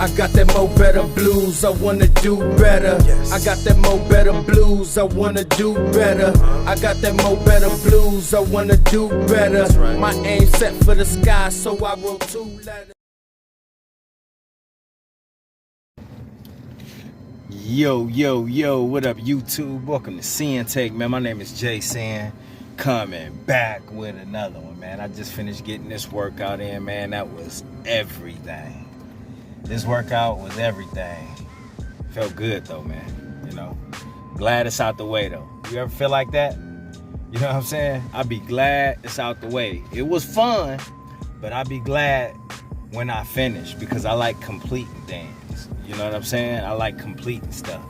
I got that mo better blues, I wanna do better. I got that mo better blues, I wanna do better. I got that mo better blues, I wanna do better. My aim set for the sky, so I wrote 2 letters. Yo, what up YouTube? Welcome to Sinn-Take, man. My name is Jason, coming back with another one, man. I just finished getting this workout in, man. That was everything. This workout was everything. Felt good though, man. You know, glad it's out the way though. You ever feel like that? You know what I'm saying? I'd be glad it's out the way. It was fun, but I'd be glad when I finish because I like completing things. You know what I'm saying? I like completing stuff.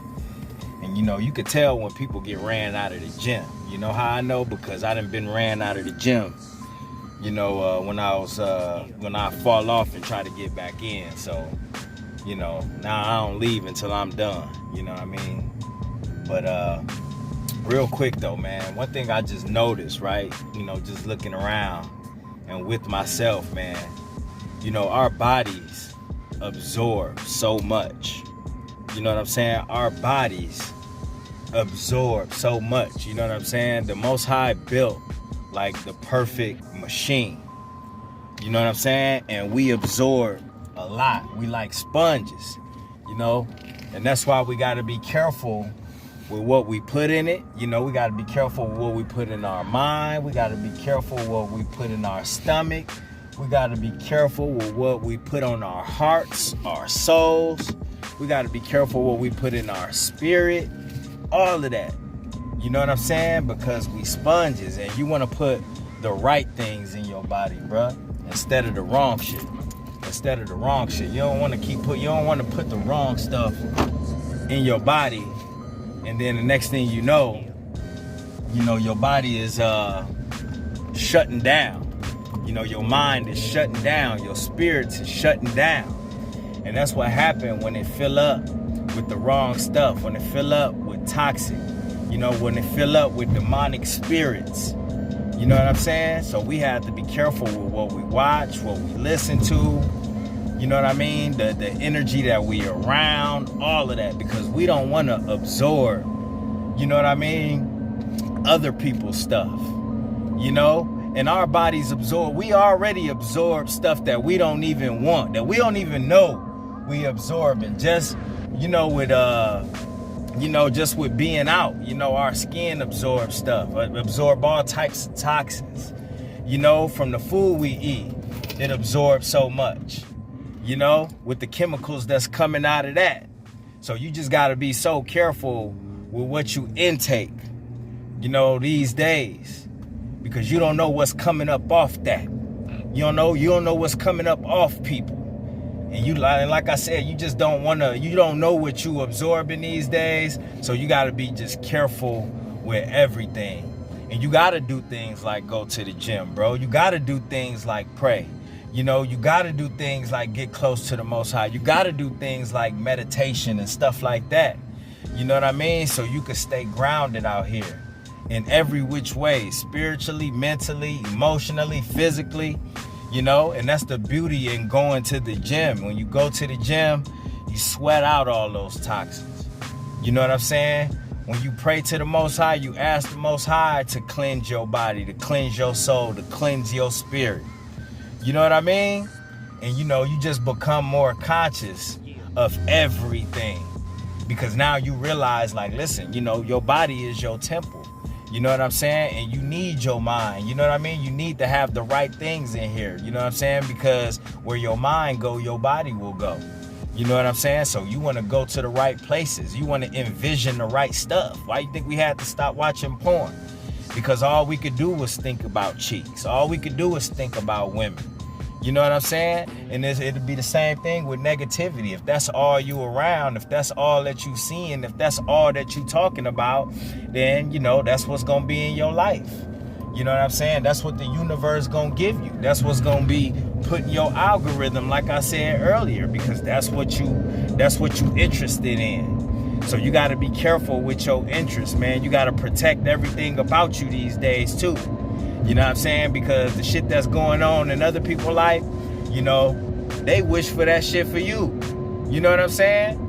And you know, you could tell when people get ran out of the gym. You know how I know? Because I done been ran out of the gym. You know, when I fall off and try to get back in. So, you know, now I don't leave until I'm done. You know what I mean? But real quick though, man, one thing I just noticed, right? You know, just looking around and with myself, man, you know, our bodies absorb so much. You know what I'm saying? Our bodies absorb so much. You know what I'm saying? The Most High built like the perfect machine. You know what I'm saying? And we absorb a lot. We like sponges, you know? And that's why we got to be careful with what we put in it. You know, we got to be careful with what we put in our mind. We got to be careful with what we put in our stomach. We got to be careful with what we put on our hearts, our souls. We got to be careful what we put in our spirit. All of that. You know what I'm saying? Because we sponges and you want to put the right things in your body, bruh, instead of the wrong shit. Instead of the wrong shit. You don't want to put the wrong stuff in your body, and then the next thing you know, your body is shutting down. You know, your mind is shutting down, your spirits is shutting down. And that's what happened when it fill up with the wrong stuff, when it fill up with toxic. You know, when it fill up with demonic spirits. You know what I'm saying? So we have to be careful with what we watch, what we listen to. You know what I mean? The energy that we around, all of that. Because we don't want to absorb, you know what I mean, other people's stuff. You know? And our bodies absorb. We already absorb stuff that we don't even want, that we don't even know we absorbing. Just, you know, with just with being out, you know, our skin absorbs stuff, absorb all types of toxins, you know, from the food we eat. It absorbs so much, you know, with the chemicals that's coming out of that. So you just got to be so careful with what you intake, you know, these days, because you don't know what's coming up off that. You don't know what's coming up off people. And you, like I said, you just don't know what you absorbing these days. So you got to be just careful with everything. And you got to do things like go to the gym, bro. You got to do things like pray. You know, you got to do things like get close to the Most High. You got to do things like meditation and stuff like that. You know what I mean? So you can stay grounded out here in every which way, spiritually, mentally, emotionally, physically. You know, and that's the beauty in going to the gym. When you go to the gym, you sweat out all those toxins. You know what I'm saying? When you pray to the Most High, you ask the Most High to cleanse your body, to cleanse your soul, to cleanse your spirit. You know what I mean? And you know, you just become more conscious of everything. Because now you realize, like, listen, you know, your body is your temple. You know what I'm saying? And you need your mind. You know what I mean? You need to have the right things in here. You know what I'm saying? Because where your mind go, your body will go. You know what I'm saying? So you want to go to the right places. You want to envision the right stuff. Why you think we had to stop watching porn? Because all we could do was think about cheeks. All we could do was think about women. You know what I'm saying? And it'll be the same thing with negativity. If that's all you around, if that's all that you seeing, if that's all that you talking about, then, you know, that's what's going to be in your life. You know what I'm saying? That's what the universe going to give you. That's what's going to be put in your algorithm, like I said earlier, because that's what you interested in. So you got to be careful with your interests, man. You got to protect everything about you these days, too. You know what I'm saying? Because the shit that's going on in other people's life, you know, they wish for that shit for you. You know what I'm saying?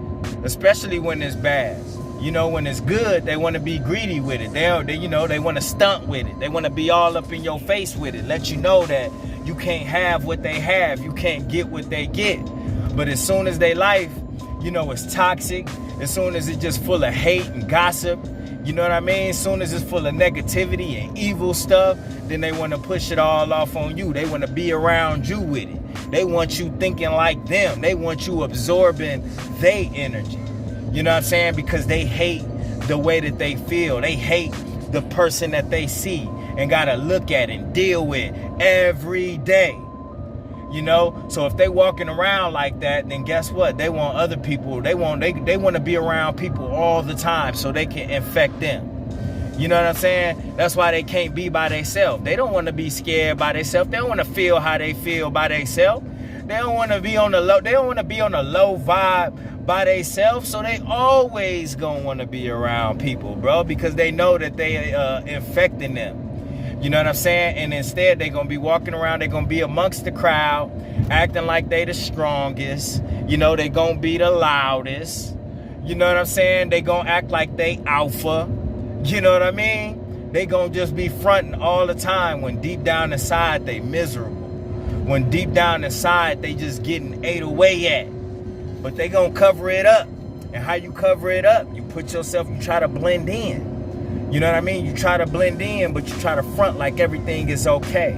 Especially when it's bad. You know, when it's good, they want to be greedy with it. They want to stunt with it. They want to be all up in your face with it. Let you know that you can't have what they have. You can't get what they get. But as soon as they life, is toxic, as soon as it's just full of hate and gossip, you know what I mean? As soon as it's full of negativity and evil stuff, then they want to push it all off on you. They want to be around you with it. They want you thinking like them. They want you absorbing their energy. You know what I'm saying? Because they hate the way that they feel. They hate the person that they see and got to look at and deal with every day. So if they walking around like that, then guess what? They want other people. They want to be around people all the time so they can infect them. You know what I'm saying? That's why they can't be by themselves. They don't want to be scared by themselves. They don't want to feel how they feel by themselves. They don't want to be on the low. They don't want to be on a low vibe by themselves. So they always gonna want to be around people, bro, because they know that they infecting them. You know what I'm saying? And instead, they're going to be walking around. They're going to be amongst the crowd, acting like they the strongest. They're going to be the loudest. You know what I'm saying? They're going to act like they alpha. You know what I mean? They're going to just be fronting all the time when deep down inside, they miserable. When deep down inside, they just getting ate away at. But they going to cover it up. And how you cover it up? You try to blend in. You know what I mean? You try to blend in, but you try to front like everything is okay.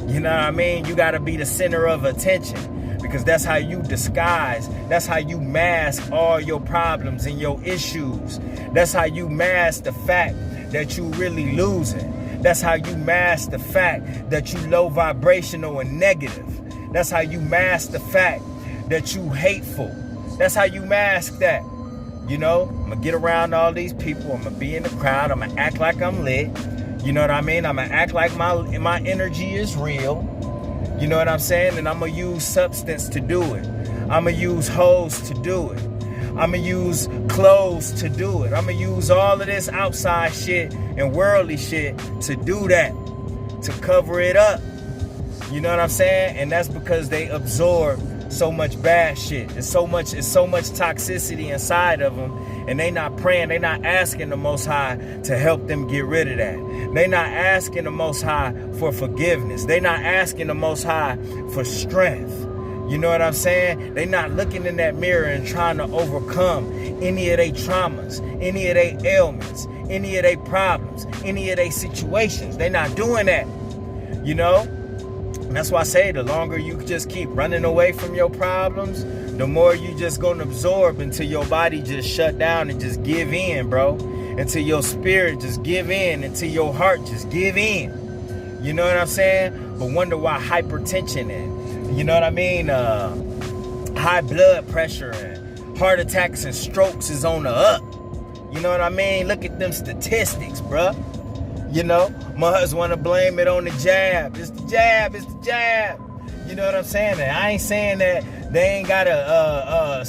You know what I mean? You got to be the center of attention because that's how you disguise. That's how you mask all your problems and your issues. That's how you mask the fact that you really losing. That's how you mask the fact that you low vibrational and negative. That's how you mask the fact that you hateful. That's how you mask that. I'm going to get around all these people. I'm going to be in the crowd. I'm going to act like I'm lit. You know what I mean? I'm going to act like my energy is real. You know what I'm saying? And I'm going to use substance to do it. I'm going to use hoes to do it. I'm going to use clothes to do it. I'm going to use all of this outside shit and worldly shit to do that, to cover it up. You know what I'm saying? And that's because they absorb so much bad shit. It's so much toxicity inside of them, and they not praying. They not asking the Most High to help them get rid of that. They not asking the Most High for forgiveness. They not asking the Most High for strength. You know what I'm saying? They not looking in that mirror and trying to overcome any of their traumas, any of their ailments, any of their problems, any of their situations. They not doing that. And that's why I say the longer you just keep running away from your problems, the more you just gonna absorb until your body just shut down and just give in, bro. Until your spirit just give in, until your heart just give in. You know what I'm saying? But wonder why hypertension and, you know what I mean, high blood pressure and heart attacks and strokes is on the up. You know what I mean? Look at them statistics, bruh. Must want to blame it on the jab. It's the jab. It's the jab. You know what I'm saying? And I ain't saying that they ain't got a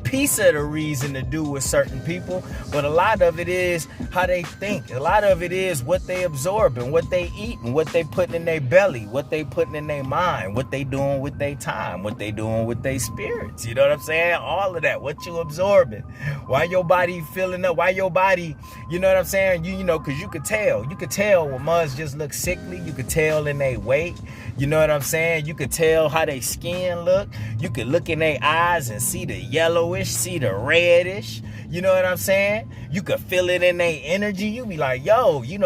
piece of the reason to do with certain people, but a lot of it is how they think. A lot of it is what they absorb and what they eat and what they putting in their belly, what they putting in their mind, what they doing with their time, what they doing with their spirits. You know what I'm saying? All of that. What you absorbing? Why your body filling up? Why your body? You know what I'm saying? Because you could tell. You could tell when mugs just look sickly. You could tell in their weight. You know what I'm saying? You could tell how their skin look. You could look in their eyes and see the yellowish, see the reddish. You know what I'm saying? You could feel it in their energy. You be like, yo, you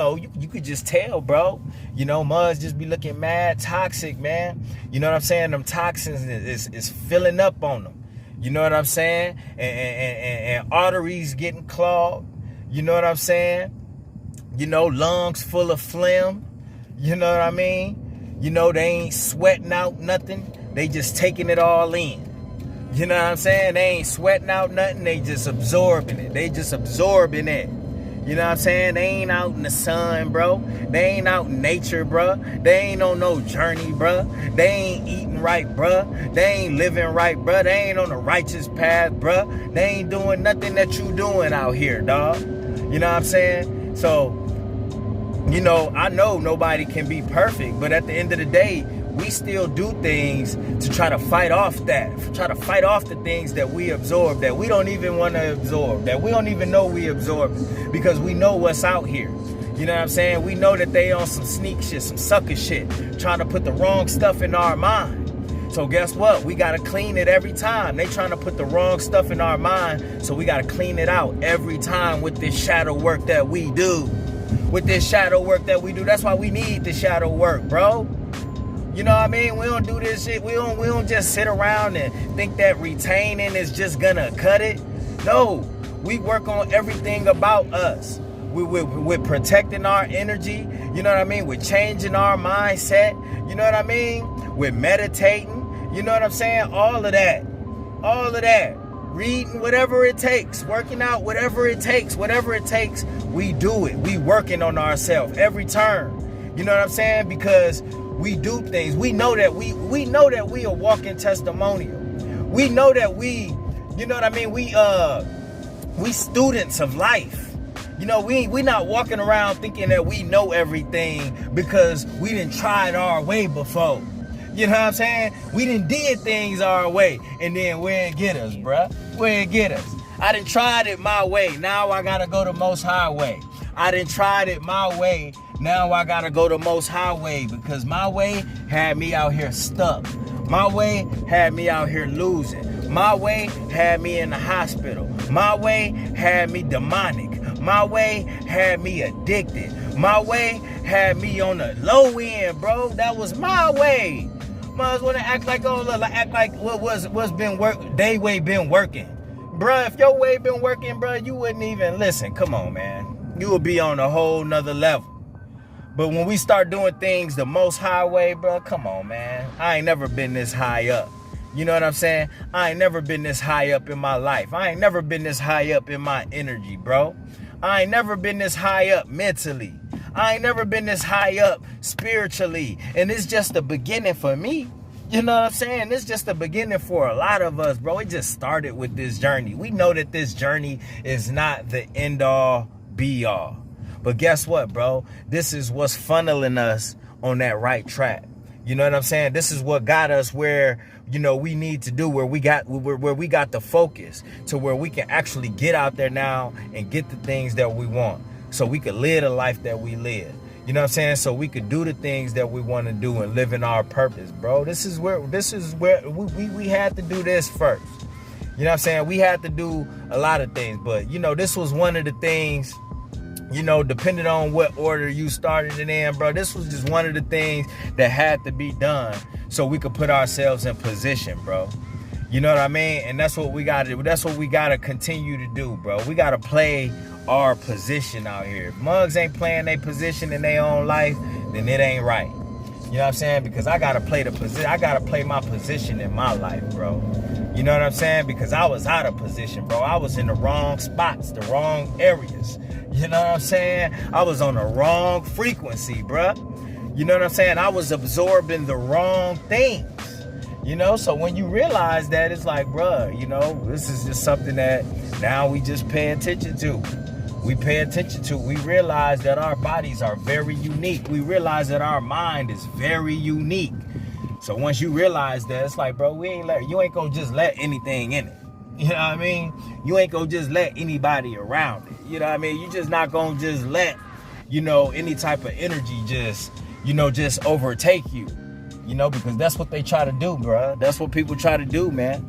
could just tell, bro. Mugs just be looking mad toxic, man. You know what I'm saying? Them toxins is filling up on them. You know what I'm saying? And arteries getting clogged. You know what I'm saying? Lungs full of phlegm. You know what I mean? They ain't sweating out nothing. They just taking it all in. You know what I'm saying? They ain't sweating out nothing. They just absorbing it. They just absorbing it. You know what I'm saying? They ain't out in the sun, bro. They ain't out in nature, bro. They ain't on no journey, bro. They ain't eating right, bro. They ain't living right, bro. They ain't on the righteous path, bro. They ain't doing nothing that you doing out here, dog. You know what I'm saying? So, I know nobody can be perfect, but at the end of the day, we still do things to try to fight off the things that we absorb, that we don't even want to absorb, that we don't even know we absorb, because we know what's out here. You know what I'm saying? We know that they on some sneak shit, some sucker shit, trying to put the wrong stuff in our mind. So guess what? We got to clean it every time. They trying to put the wrong stuff in our mind, so we got to clean it out every time with this shadow work that we do. That's why we need the shadow work, bro. You know what I mean? We don't do this shit. We don't just sit around and think that retaining is just gonna cut it. No, we work on everything about us. We're protecting our energy. You know what I mean? We're changing our mindset. You know what I mean? We're meditating. You know what I'm saying? All of that. Reading, whatever it takes. Working out, whatever it takes. We do it. We working on ourselves every turn. You know what I'm saying? Because we do things. We know that we a walking testimonial. We know that we students of life. You know, we not walking around thinking that we know everything because we didn't try it our way before. You know what I'm saying? We done did things our way, and then where it get us, bruh? Where it get us? I done tried it my way. Now I gotta go the Most High way. I done tried it my way. Now I gotta go the Most High way, because my way had me out here stuck. My way had me out here losing. My way had me in the hospital. My way had me demonic. My way had me addicted. My way had me on the low end, bro. That was my way. Must wanna act like what's been they way been working. Bruh, if your way been working, bruh, you wouldn't even listen. Come on, man. You would be on a whole nother level. But when we start doing things the Most High way, bruh, come on, man. I ain't never been this high up. You know what I'm saying? I ain't never been this high up in my life. I ain't never been this high up in my energy, bro. I ain't never been this high up mentally. I ain't never been this high up spiritually. And it's just the beginning for me. You know what I'm saying? It's just the beginning for a lot of us, bro. It just started with this journey. We know that this journey is not the end all be all. But guess what, bro? This is what's funneling us on that right track. You know what I'm saying? This is what got us where, you know, we need to do, where we got the focus, to where we can actually get out there now and get the things that we want, so we could live the life that we live. You know what I'm saying? So we could do the things that we want to do and live in our purpose, bro. This is where we had to do this first. You know what I'm saying? We had to do a lot of things, but you know, this was one of the things. You know, depending on what order you started it in, bro, this was just one of the things that had to be done so we could put ourselves in position, bro. You know what I mean? And that's what we got to do. That's what we got to continue to do, bro. We got to play our position out here. If mugs ain't playing their position in their own life, then it ain't right. You know what I'm saying? Because I got to play the position. I got to play my position in my life, bro. You know what I'm saying? Because I was out of position, bro. I was in the wrong spots, the wrong areas. You know what I'm saying? I was on the wrong frequency, bruh. You know what I'm saying? I was absorbing the wrong things. You know, so when you realize that, it's like, bruh, you know, this is just something that now we just pay attention to. We pay attention to. We realize that our bodies are very unique. We realize that our mind is very unique. So once you realize that, it's like, bro, you ain't gonna just let anything in it. You know what I mean? You ain't gonna just let anybody around it. You know what I mean? You just not gonna just let, you know, any type of energy just overtake you. You know, because that's what they try to do, bro. That's what people try to do, man.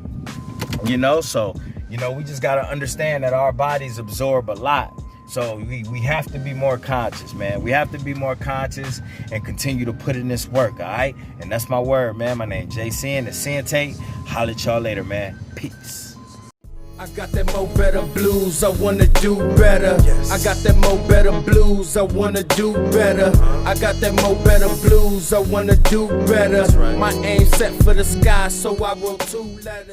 You know, so, you know, we just gotta understand that our bodies absorb a lot. So we have to be more conscious, man. We have to be more conscious and continue to put in this work, all right? And that's my word, man. My name's Sinn, the Sinn-Take. Holla at y'all later, man. Peace. I got that mo better blues, I wanna do better. Yes. I got that mo better blues, I wanna do better. I got that mo better blues, I wanna do better. Right. My aim set for the sky, so I wrote 2 letters.